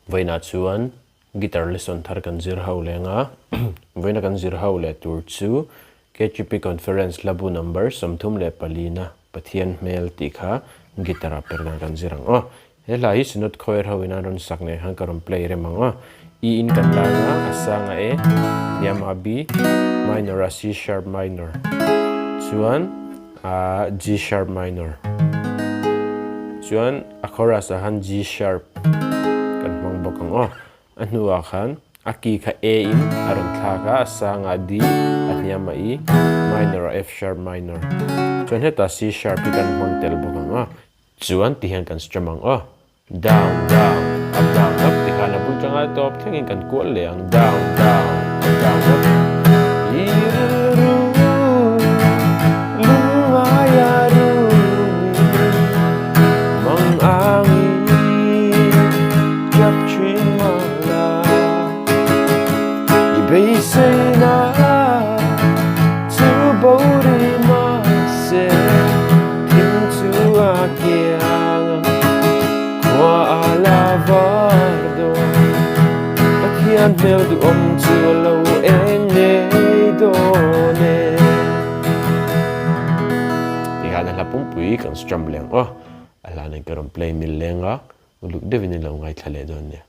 Vaina chuan guitar lesson thar kan zir ho lenga vaina kan zir ho le tur chu KGP conference labu number somthum le palina Pathian hmel ti kha guitar Perhdan kan zirang hela hi sinot khoer ho ina ron sakne han karon play remang e in kan langa asanga e yama b minor a C sharp minor chuan a G sharp minor chuan a chorus a han G sharp kan mang bokang anuwa khan aki kha A in aron thaka asanga D at yama E minor F sharp minor chuan heta C sharp kan mang tel bokang chuan ti hian kan strum down down up ti khan a bul changa top thengin kan kual le ang down down up Beisena tu body mase into akiang kwa alavardo Pathian hmel du tu lo ene done ihana la pumpui kan strum leng ala nang karon play mil lenga uluk devin lo ngai thale don ne